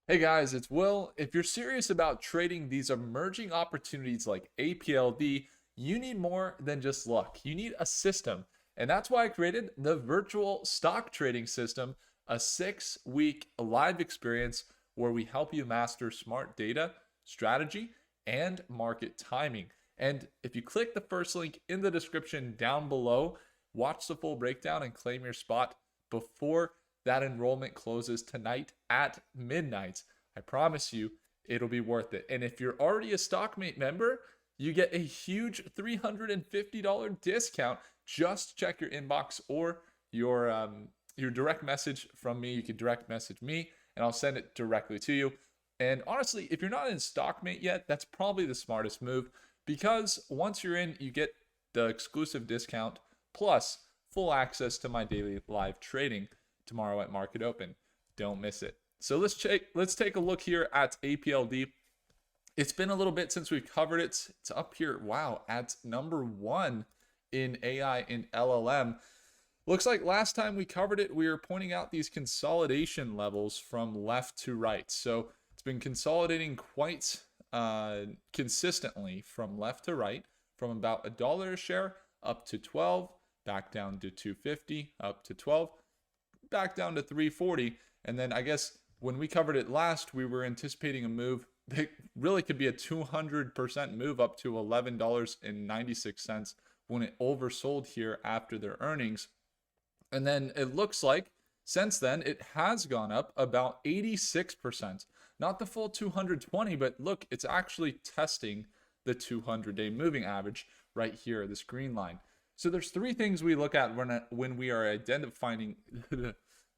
Hey guys, it's Will. If you're serious about trading these emerging opportunities like APLD, you need more than just luck. You need a system. And that's why I created the virtual stock trading system, a 6-week live experience where we help you master smart data, strategy, and market timing. And if you click the first link in the description down below, watch the full breakdown and claim your spot before that enrollment closes tonight at midnight. I promise you, it'll be worth it. And if you're already a Stockmate member, you get a huge $350 discount. Just check your inbox or your direct message from me. You can direct message me, and I'll send it directly to you. And honestly, if you're not in Stockmate yet, that's probably the smartest move because once you're in, you get the exclusive discount plus full access to my daily live trading tomorrow at market open. Don't miss it. So let's take a look here at APLD. It's been a little bit since we covered it. It's up here, wow, at number 1 in AI in LLM. Looks like last time we covered it, we were pointing out these consolidation levels from left to right. So it's been consolidating quite consistently from left to right, from about $1 a share up to 12, back down to 250, up to 12, back down to 340. And then I guess when we covered it last, we were anticipating a move that really could be a 200% move up to $11.96 when it oversold here after their earnings. And then it looks like since then it has gone up about 86%. Not the full 220, but look, it's actually testing the 200-day moving average right here, this green line. So there's three things we look at when we are identifying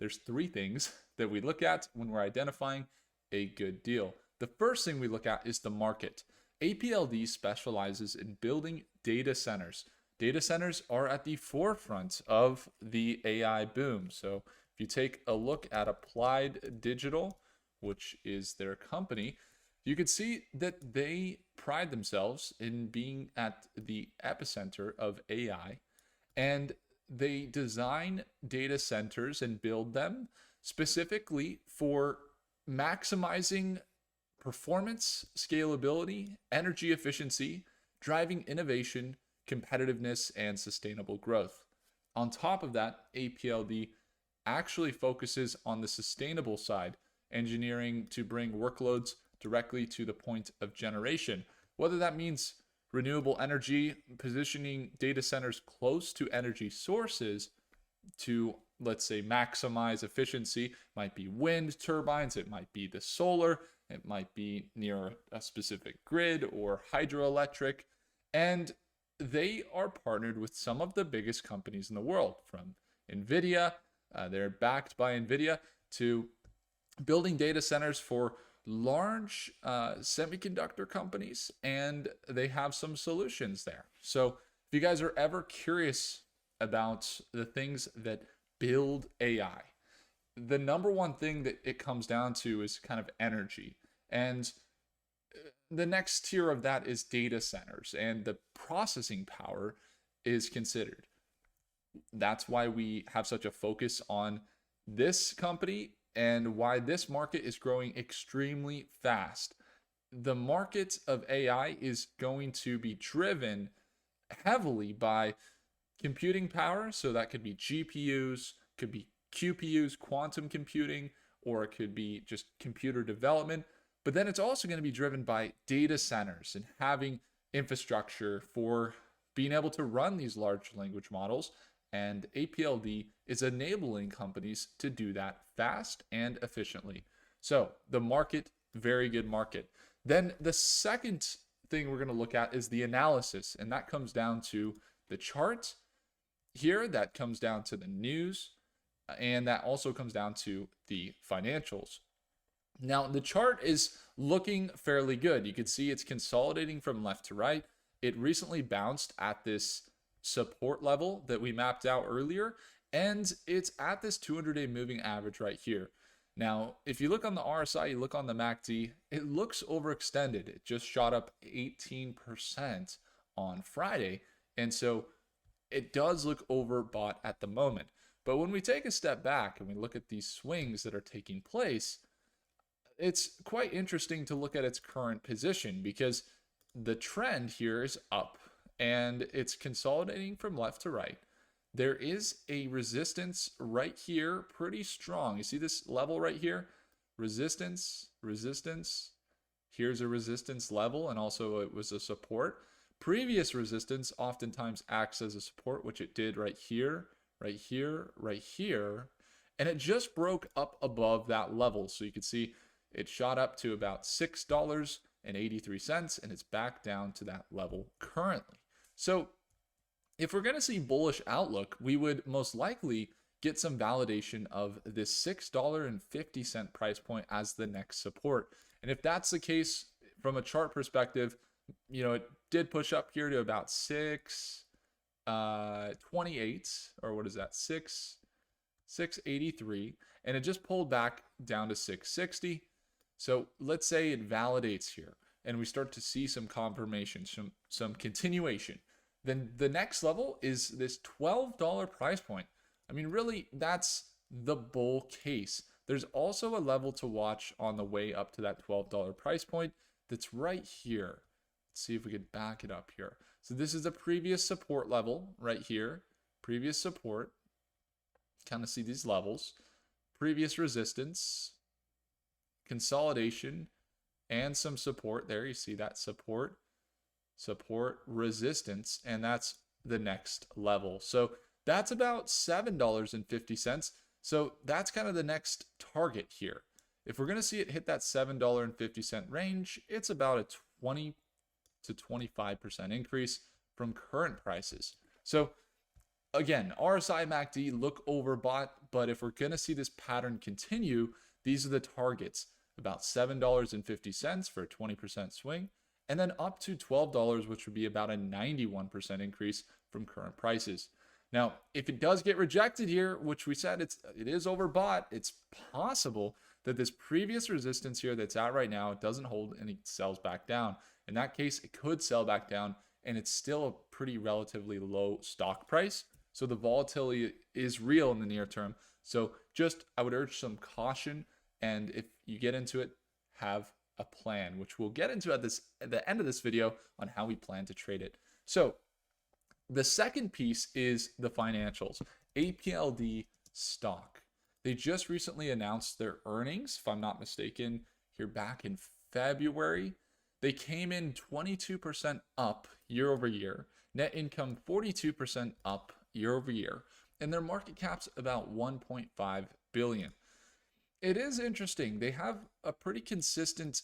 there's three things that we look at when we're identifying a good deal. The first thing we look at is the market. APLD specializes in building data centers. Data centers are at the forefront of the AI boom. So if you take a look at Applied Digital, which is their company, you can see that they pride themselves in being at the epicenter of AI, and they design data centers and build them specifically for maximizing performance, scalability, energy efficiency, driving innovation, competitiveness, and sustainable growth. On top of that, APLD actually focuses on the sustainable side, engineering to bring workloads directly to the point of generation, whether that means renewable energy, positioning data centers close to energy sources to, let's say, maximize efficiency. Might be wind turbines, it might be the solar, it might be near a specific grid or hydroelectric. And they are partnered with some of the biggest companies in the world, from Nvidia, they're backed by Nvidia, to building data centers for large semiconductor companies, and they have some solutions there. So if you guys are ever curious about the things that build AI, the number one thing that it comes down to is kind of energy. And the next tier of that is data centers, and the processing power is considered. That's why we have such a focus on this company and why this market is growing extremely fast. The market of AI is going to be driven heavily by computing power. So that could be GPUs, could be QPUs, quantum computing, or it could be just computer development. But then it's also going to be driven by data centers and having infrastructure for being able to run these large language models. And APLD is enabling companies to do that fast and efficiently. So the market, very good market. Then the second thing we're going to look at is the analysis, and that comes down to the chart here, that comes down to the news, and that also comes down to the financials. Now, the chart is looking fairly good. You can see it's consolidating from left to right. It recently bounced at this support level that we mapped out earlier, and it's at this 200-day moving average right here. Now, if you look on the RSI, you look on the MACD, it looks overextended. It just shot up 18% on Friday, and so it does look overbought at the moment. But when we take a step back and we look at these swings that are taking place, it's quite interesting to look at its current position because the trend here is up and it's consolidating from left to right. There is a resistance right here, pretty strong. You see this level right here? Resistance, resistance. Here's a resistance level, and also it was a support. Previous resistance oftentimes acts as a support, which it did right here, right here, right here. And it just broke up above that level. So you can see it shot up to about $6.83, and it's back down to that level currently. So if we're going to see bullish outlook, we would most likely get some validation of this $6.50 price point as the next support. And if that's the case from a chart perspective, it did push up here to about 628, or what is that? 683, and it just pulled back down to 660. So let's say it validates here and we start to see some confirmation, some continuation. Then the next level is this $12 price point. I mean, really, that's the bull case. There's also a level to watch on the way up to that $12 price point that's right here. Let's see if we could back it up here. So this is a previous support level right here. Previous support. Kind of see these levels. Previous resistance. Consolidation. And some support there. You see that support. Support, resistance, and that's the next level. So that's about $7.50. So that's kind of the next target here. If we're going to see it hit that $7.50 range, it's about a 20 to 25% increase from current prices. So again, RSI MACD look overbought, but if we're going to see this pattern continue, these are the targets. About $7.50 for a 20% swing, and then up to $12, which would be about a 91% increase from current prices. Now, if it does get rejected here, which we said it is overbought, it's possible that this previous resistance here that's at right now doesn't hold and it sells back down. In that case, it could sell back down, and it's still a pretty relatively low stock price. So the volatility is real in the near term. So I would urge some caution. And if you get into it, have a plan, which we'll get into at the end of this video on how we plan to trade it. So the second piece is the financials. APLD Stock. They just recently announced their earnings, if I'm not mistaken, here back in February. They came in 22% up year over year. Net income 42% up year over year. And their market cap's about $1.5 billion. It is interesting. They have a pretty consistent,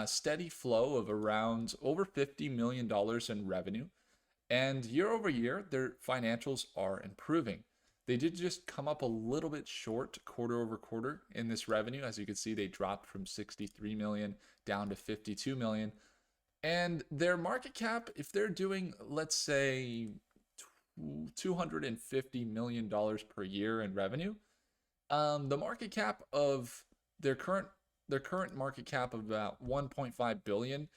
steady flow of around over $50 million in revenue. And year over year, their financials are improving. They did just come up a little bit short quarter over quarter in this revenue. As you can see, they dropped from 63 million down to 52 million. And their market cap, if they're doing, let's say, $250 million per year in revenue, the market cap of their current market cap of about 1.5 billion,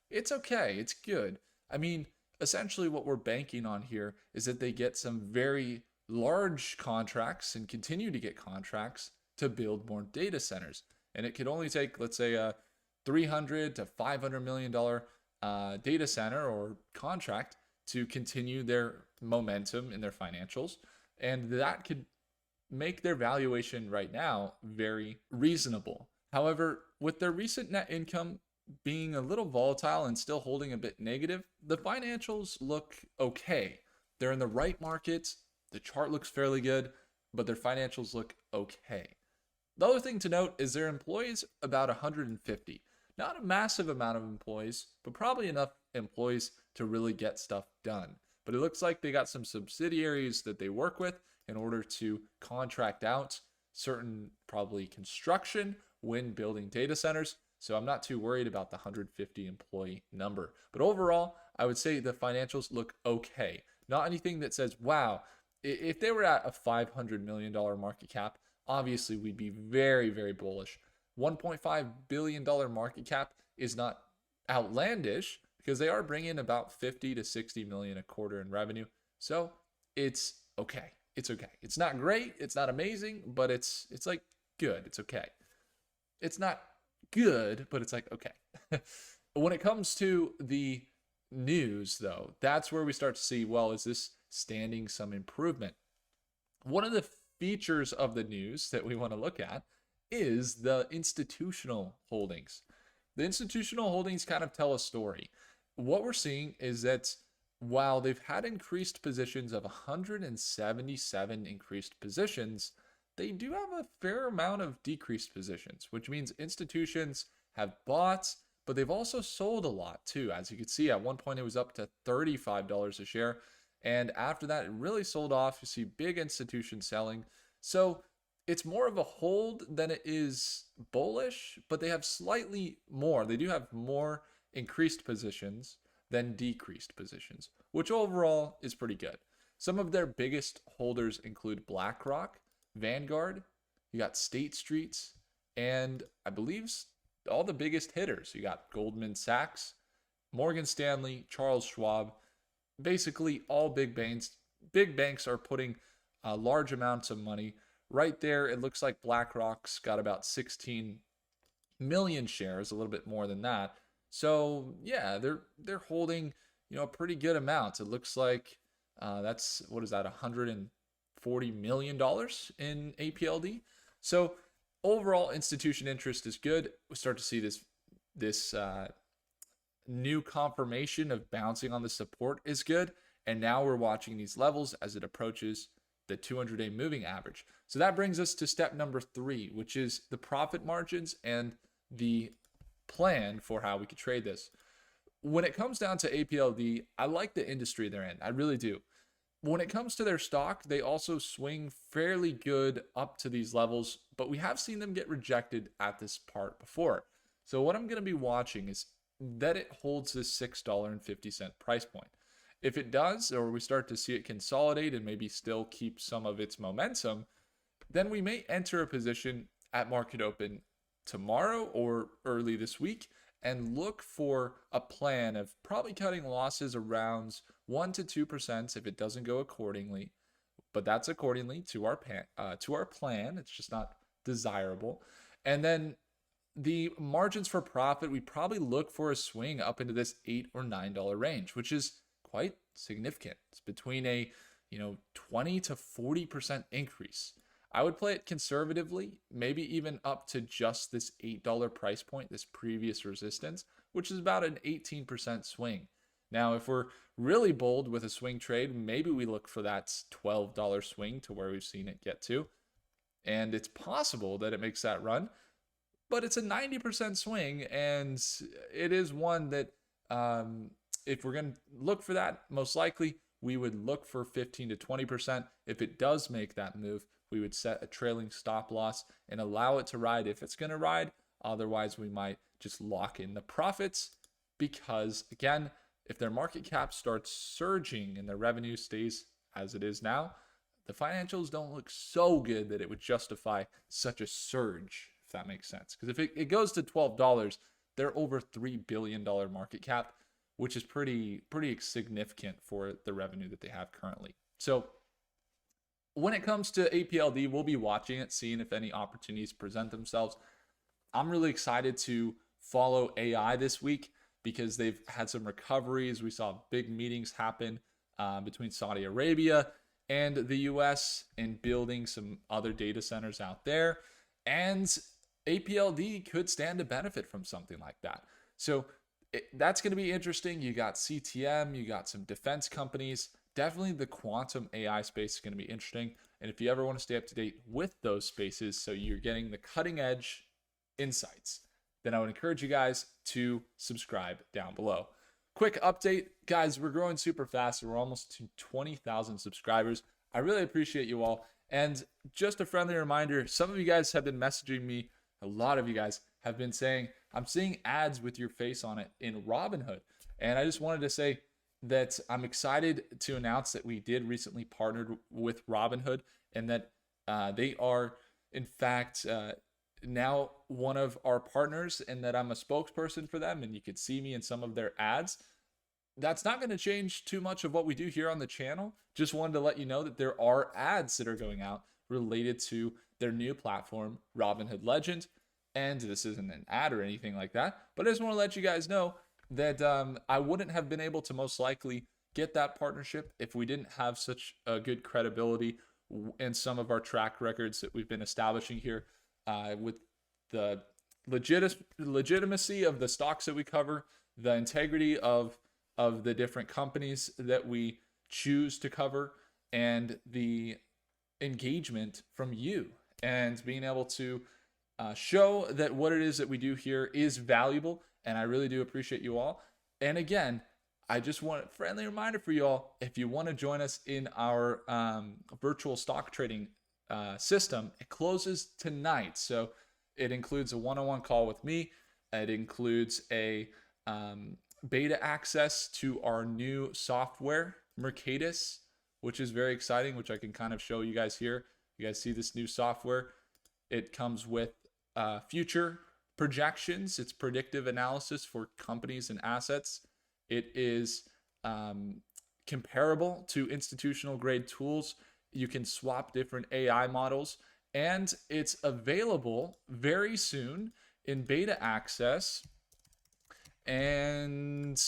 it's okay, it's good. I mean, essentially what we're banking on here is that they get some very large contracts and continue to get contracts to build more data centers. And it could only take, let's say, a $300 to $500 million data center or contract to continue their momentum in their financials. And that could make their valuation right now very reasonable. However, with their recent net income being a little volatile and still holding a bit negative, the financials look okay. They're in the right market. The chart looks fairly good, but their financials look okay. The other thing to note is their employees about 150. Not a massive amount of employees, but probably enough employees to really get stuff done. But it looks like they got some subsidiaries that they work with in order to contract out certain probably construction when building data centers. So I'm not too worried about the 150 employee number. But overall, I would say the financials look okay. Not anything that says, wow, if they were at a $500 million market cap, obviously we'd be very, very bullish. $1.5 billion market cap is not outlandish because they are bringing about 50 to 60 million a quarter in revenue. So it's okay. It's okay. It's not great. It's not amazing, but it's like good. It's okay. It's not good, but it's like, okay. When it comes to the news, though, that's where we start to see, well, is this standing some improvement? One of the features of the news that we want to look at is the institutional holdings. The institutional holdings kind of tell a story. What we're seeing is that while they've had increased positions of 177 increased positions, they do have a fair amount of decreased positions, which means institutions have bought, but they've also sold a lot too. As you can see, at one point it was up to $35 a share. And after that, it really sold off. You see big institutions selling. So it's more of a hold than it is bullish, but they have slightly more. They do have more increased positions than decreased positions, which overall is pretty good. Some of their biggest holders include BlackRock, Vanguard, you got State Street, and I believe all the biggest hitters. You got Goldman Sachs, Morgan Stanley, Charles Schwab. Basically, all big banks. Big banks are putting large amounts of money right there. It looks like BlackRock's got about 16 million shares, a little bit more than that. So yeah, they're holding a pretty good amount. It looks like that's what is that, $140 million in APLD. So overall, institution interest is good. We start to see this new confirmation of bouncing on the support is good. And now we're watching these levels as it approaches the 200-day moving average. So that brings us to step number 3, which is the profit margins and the plan for how we could trade this. When it comes down to APLD, I like the industry they're in. I really do. When it comes to their stock, they also swing fairly good up to these levels, but we have seen them get rejected at this part before. So what I'm going to be watching is that it holds this $6.50 price point. If it does, or we start to see it consolidate and maybe still keep some of its momentum, then we may enter a position at market open tomorrow or early this week and look for a plan of probably cutting losses around 1 to 2% if it doesn't go accordingly. But that's accordingly to our plan. It's just not desirable. And then the margins for profit, we probably look for a swing up into this $8 or $9 range, which is quite significant. It's between a 20 to 40% increase. I would play it conservatively, maybe even up to just this $8 price point, this previous resistance, which is about an 18% swing. Now, if we're really bold with a swing trade, maybe we look for that $12 swing to where we've seen it get to. And it's possible that it makes that run, but it's a 90% swing, and it is one that if we're going to look for that, most likely we would look for 15 to 20%. If it does make that move, we would set a trailing stop loss and allow it to ride if it's going to ride. Otherwise, we might just lock in the profits because, again, if their market cap starts surging and their revenue stays as it is now, the financials don't look so good that it would justify such a surge, if that makes sense. Because if it goes to $12, they're over $3 billion market cap, which is pretty significant for the revenue that they have currently. So when it comes to APLD, we'll be watching it, seeing if any opportunities present themselves. I'm really excited to follow AI this week because they've had some recoveries. We saw big meetings happen between Saudi Arabia and the US in building some other data centers out there. And APLD could stand to benefit from something like that. So that's going to be interesting. You got CTM, you got some defense companies. Definitely the quantum AI space is going to be interesting. And if you ever want to stay up to date with those spaces so you're getting the cutting edge insights, then I would encourage you guys to subscribe down below. Quick update, guys, we're growing super fast. We're almost to 20,000 subscribers. I really appreciate you all. And just a friendly reminder, some of you guys have been messaging me. A lot of you guys have been saying, I'm seeing ads with your face on it in Robinhood. And I just wanted to say that I'm excited to announce that we did recently partnered with Robinhood and that they are, in fact, now one of our partners and that I'm a spokesperson for them and you could see me in some of their ads. That's not going to change too much of what we do here on the channel. Just wanted to let you know that there are ads that are going out related to their new platform, Robinhood Legend. And this isn't an ad or anything like that, but I just want to let you guys know that I wouldn't have been able to most likely get that partnership if we didn't have such a good credibility in some of our track records that we've been establishing here with the legitimacy of the stocks that we cover, the integrity of the different companies that we choose to cover, and the engagement from you, and being able to show that what it is that we do here is valuable. And I really do appreciate you all. And again, I just want a friendly reminder for you all, if you want to join us in our virtual stock trading system, it closes tonight. So it includes a one-on-one call with me. It includes a beta access to our new software, Mercadus, which is very exciting, which I can kind of show you guys here. You guys see this new software. It comes with future projections. It's predictive analysis for companies and assets. It is comparable to institutional grade tools. You can swap different AI models, and it's available very soon in beta access. And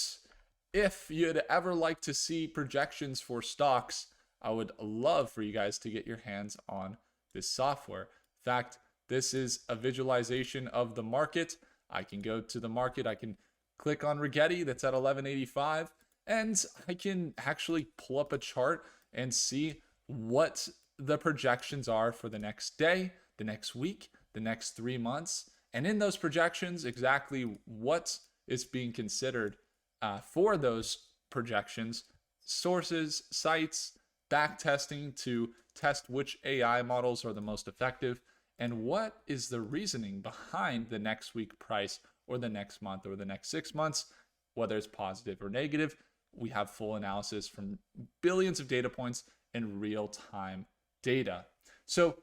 if you'd ever like to see projections for stocks, I would love for you guys to get your hands on this software. In fact, this is a visualization of the market. I can go to the market. I can click on Rigetti that's at 1185, and I can actually pull up a chart and see what the projections are for the next day, the next week, the next 3 months. And in those projections, exactly what is being considered for those projections, sources, sites, back testing to test which AI models are the most effective, and what is the reasoning behind the next week price or the next month or the next 6 months, whether it's positive or negative. We have full analysis from billions of data points and real-time data. So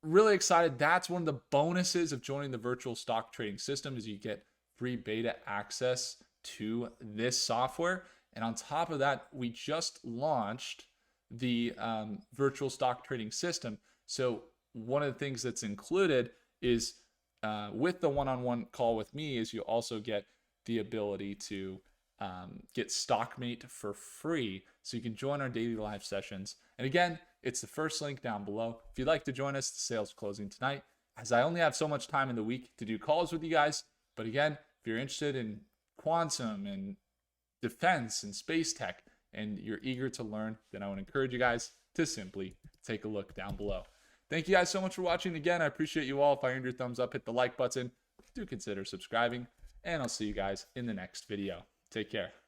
really excited. That's one of the bonuses of joining the virtual stock trading system, is you get free beta access to this software. And on top of that, we just launched the virtual stock trading system. So one of the things that's included is with the one-on-one call with me is you also get the ability to get StockMate for free. So you can join our daily live sessions. And again, it's the first link down below. If you'd like to join us, the sale's closing tonight, as I only have so much time in the week to do calls with you guys. But again, if you're interested in quantum and defense and space tech, and you're eager to learn, then I would encourage you guys to simply take a look down below. Thank you guys so much for watching. Again, I appreciate you all. If I earned your thumbs up, hit the like button. Do consider subscribing, and I'll see you guys in the next video. Take care.